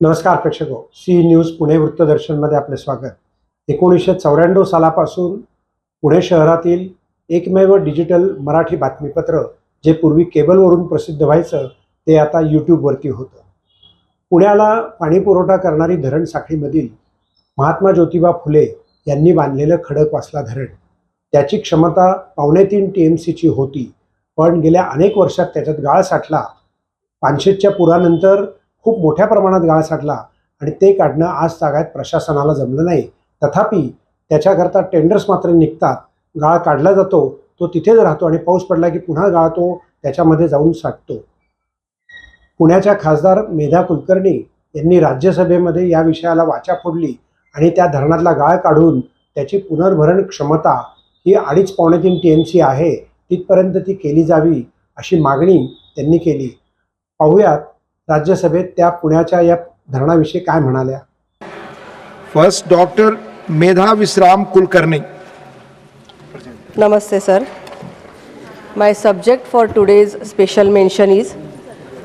नमस्कार प्रेक्षको, C news Pune वृत्तदर्शनमध्ये आपले स्वागत. 1994 सालापासून पुणे शहरातील एकमेव डिजिटल मराठी बातमीपत्र जे पूर्वी केबलवरून प्रसिद्ध व्हायचं ते आता यूट्यूबवरती होतं. पुण्याला पाणीपुरवठा करणारी धरण साखळीमधील महात्मा ज्योतिबा फुले यांनी बांधलेलं खडकवासला धरण, त्याची क्षमता 3.25 TMCची होती, पण गेल्या अनेक वर्षात त्याच्यात गाळ साठला. पानशेतच्या पुरानंतर खूप मोठ्या प्रमाणात गाळ साठला आणि ते काढणं आज तागायत प्रशासनाला जमलं नाही. तथापि त्याच्याकरता टेंडर्स मात्र निघतात, गाळ काढला जातो, तो तिथेच राहतो आणि पाऊस पडला की पुन्हा गाळ तो त्याच्यामध्ये जाऊन साठतो. पुण्याच्या खासदार मेधा कुलकर्णी यांनी राज्यसभेमध्ये या विषयाला वाचा फोडली आणि त्या धरणातला गाळ काढून त्याची पुनर्भरण क्षमता ही 2.5-3 TMC आहे तिथपर्यंत ती केली जावी अशी मागणी त्यांनी केली. पाहूयात राज्यसभेत त्या पुण्याच्या या धरणाविषयी काय म्हणाल्या. First doctor Medha Vishram Kulkarni. Namaste sir. My subject for today's special mention is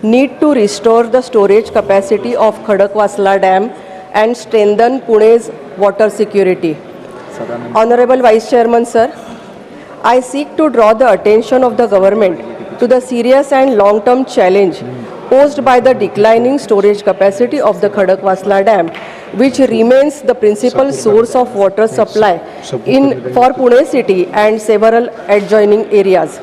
need to restore the storage capacity of Khadakwasla Dam and strengthen Pune's water security. Honorable Vice Chairman sir, I seek to draw the attention of the government to the serious and long-term challenge posed by the declining storage capacity of the Khadakwasla Dam, which remains the principal source of water supply for Pune city and several adjoining areas.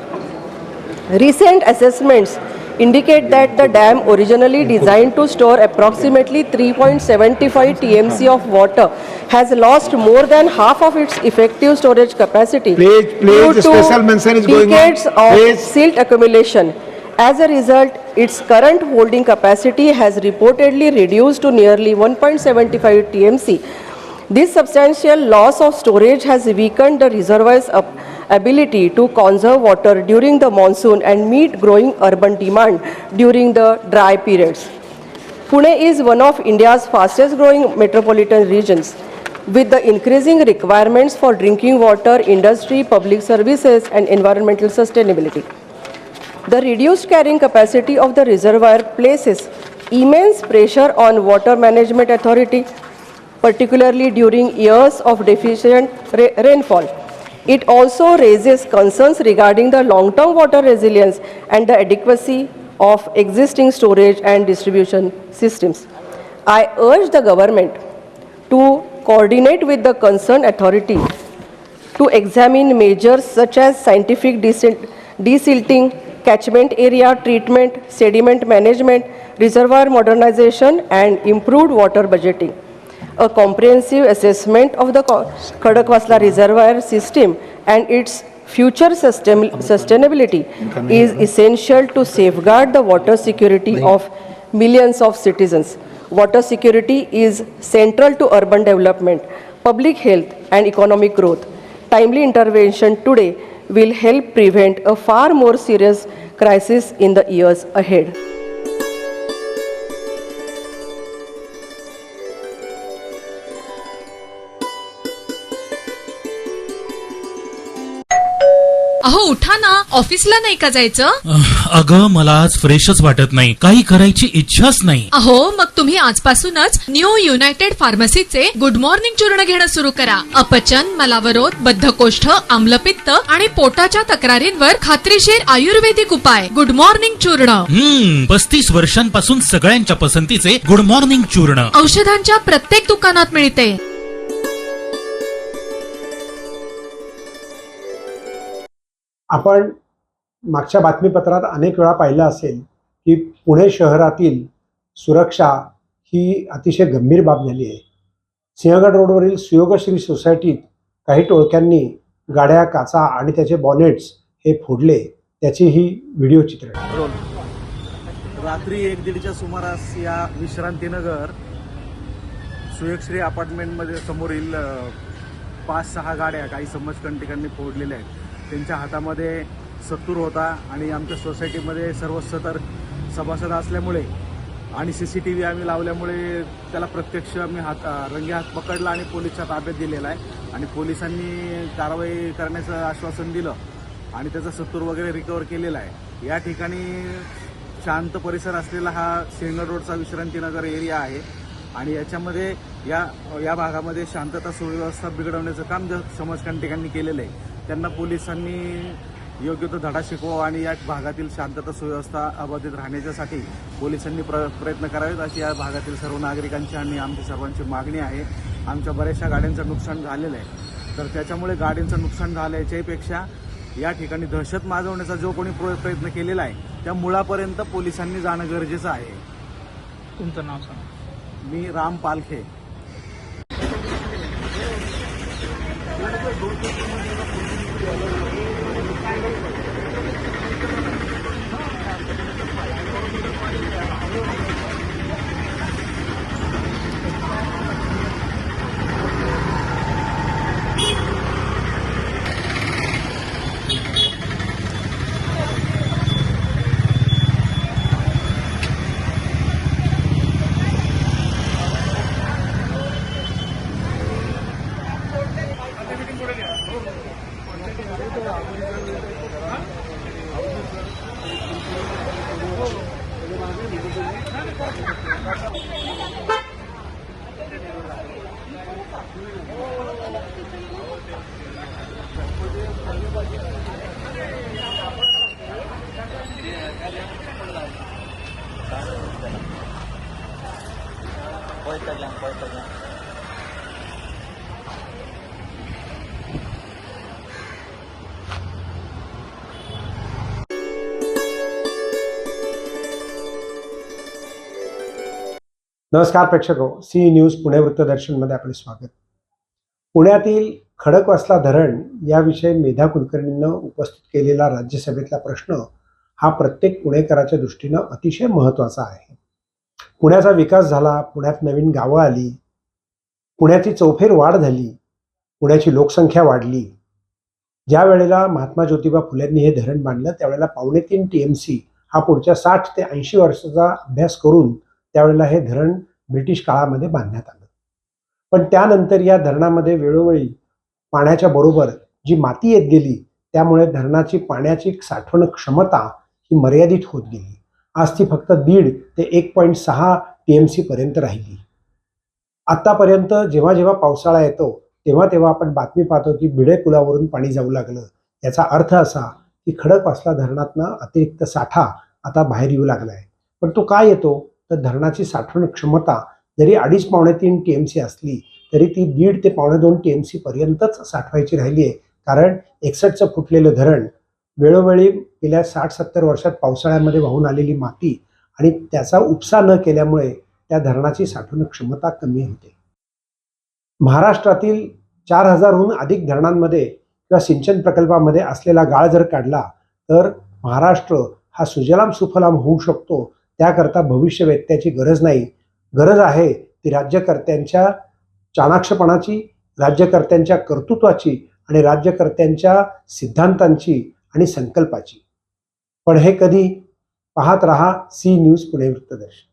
Recent assessments indicate that the dam, originally designed to store approximately 3.75 TMC of water, has lost more than half of its effective storage capacity Please, due the to special mention is going on. decades of Please. silt accumulation. As a result, its current holding capacity has reportedly reduced to nearly 1.75 TMC. This substantial loss of storage has weakened the reservoir's ability to conserve water during the monsoon and meet growing urban demand during the dry periods. Pune is one of India's fastest growing metropolitan regions, with the increasing requirements for drinking water, industry, public services, and environmental sustainability. The reduced carrying capacity of the reservoir places immense pressure on Water Management Authority, particularly during years of deficient rainfall. It also raises concerns regarding the long-term water resilience and the adequacy of existing storage and distribution systems. I urge the government to coordinate with the concerned authority to examine measures such as scientific desilting, catchment area treatment, sediment management, reservoir modernization, and improved water budgeting. A comprehensive assessment of the Khadakwasla reservoir system and its future sustainability is essential to safeguard the water security of millions of citizens. Water security is central to urban development, public health, and economic growth. Timely intervention today will help prevent a far more serious crisis in the years ahead. अहो उठा ना, ऑफिसला नाही का जायचं? अगं मला आज फ्रेशच वाटत नाही, काही करायची इच्छाच नाही. अहो मग तुम्ही आजपासूनच न्यू युनायटेड फार्मसीचे गुड मॉर्निंग चूर्ण घेणं सुरू करा. अपचन, मलावरोध, बद्धकोष्ठ, आम्लपित्त आणि पोटाच्या तक्रारींवर खात्रीशीर आयुर्वेदिक उपाय. गुड मॉर्निंग चूर्ण. 35 वर्षांपासून सगळ्यांच्या पसंतीचे गुड मॉर्निंग चूर्ण औषधांच्या प्रत्येक दुकानात मिळते. आपण मागच्या बातमीपत्रात अनेक वेळा पाहिलं असेल की पुणे शहरातील सुरक्षा ही अतिशय गंभीर बाब झाली आहे. सिंहगड रोडवरील सुयोगश्री सोसायटीत काही टोळक्यांनी गाड्या, काचा आणि त्याचे बॉनेट्स हे फोडले, त्याची ही व्हिडिओ चित्रण. रात्री 1:30च्या सुमारास या विश्रांतीनगर सुयोगश्री अपार्टमेंटमध्ये समोरील 5-6 गाड्या काही समजकंटकांनी फोडलेल्या आहेत. त्यांच्या हातामध्ये सत्तूर होता आणि आमच्या सोसायटीमध्ये सर्व सतर्क सभासद असल्यामुळे आणि CCTV आम्ही लावल्यामुळे त्याला प्रत्यक्ष आम्ही रंगेहात पकडला आणि पोलिसात ताब्यात दिलेला आहे आणि पोलिसांनी कारवाई करण्याचं आश्वासन दिलं आणि त्याचा सत्तूर वगैरे रिकवर केलेला आहे. या ठिकाणी शांत परिसर असलेला हा सिंहगड रोडचा विश्रांतीनगर एरिया आहे आणि याच्यामध्ये या भागामध्ये शांतता सुव्यवस्था बिघडवण्याचं काम जर समाजकंटकांनी केलेलं आहे त्यांना पोलिसांनी योग्य तो धडा शिकवा आणि या भागातील शांतता सुव्यवस्था अबाधित राहण्याच्यासाठी पोलिसांनी प्रयत्न करावेत अशी या भागातील सर्व नागरिकांची आणि आमची सर्वांची मागणी आहे. आमच्या बऱ्याचशा गाड्यांचं नुकसान झालेलं आहे तर त्याच्यामुळे गाड्यांचं नुकसान झाल्याच्यापेक्षा या ठिकाणी दहशत माजवण्याचा जो कोणी प्रयत्न केलेला आहे त्या मुळापर्यंत पोलिसांनी जाणं गरजेचं आहे. तुमचं नाव सांगा. मी राम पालखे. नमस्कार प्रेक्षको, सी न्यूज पुणे वृत्तदर्शनमध्ये आपले स्वागत. पुण्यातील खडकवासला धरण याविषयी मेधा कुलकर्णींनं उपस्थित केलेला राज्यसभेतला प्रश्न हा प्रत्येक पुणेकराच्या दृष्टीनं अतिशय महत्त्वाचा आहे. पुण्याचा विकास झाला, पुण्यात नवीन गावं आली, पुण्याची चौफेर वाढ झाली, पुण्याची लोकसंख्या वाढली. ज्या वेळेला महात्मा ज्योतिबा फुलेंनी हे धरण बांधलं त्यावेळेला 3.5 TMC हा पुढच्या 60 ते 80 वर्षाचा अभ्यास करून त्यावेळेला हे धरण ब्रिटिश काळामध्ये बांधण्यात आलं. पण त्यानंतर या धरणामध्ये वेळोवेळी पाण्याच्या बरोबर जी माती येत गेली त्यामुळे धरणाची पाण्याची साठवण क्षमता ही मर्यादित होत गेली. आज ती फक्त 1.5 ते 1.6 TMC पर्यंत राहिली. आतापर्यंत जेव्हा जेव्हा पावसाळा येतो तेव्हा तेव्हा आपण बातमी पाहतो की भिडे पुलावरून पाणी जाऊ लागलं. याचा अर्थ असा की खडकवासला धरणातनं अतिरिक्त साठा आता बाहेर येऊ लागला आहे. पण तो काय येतो तर धरणाची साठवण क्षमता जरी 2.5-3 TMC असली तरी ती 1.5 ते 2.5 TMC पर्यंतच साठवायची राहिली आहे. कारण 61चं फुटलेलं धरण वेळोवेळी गेल्या 60-70 वर्षात पावसाळ्यामध्ये वाहून आलेली माती आणि त्याचा उपसा न केल्यामुळे त्या धरणाची साठवण क्षमता कमी होते. महाराष्ट्रातील 4000हून अधिक धरणांमध्ये किंवा सिंचन प्रकल्पामध्ये असलेला गाळ जर काढला तर महाराष्ट्र हा सुजलाम सुफलाम होऊ शकतो. त्याकरता भविष्यवेत्त्याची गरज नाही, गरज आहे ती राज्यकर्त्यांच्या चाणाक्षपणाची, राज्यकर्त्यांच्या कर्तृत्वाची आणि राज्यकर्त्यांच्या सिद्धांतांची आणि संकल्पाची. पण हे कधी पाहत रहा सी न्यूज पुणे वृत्तदर्शन.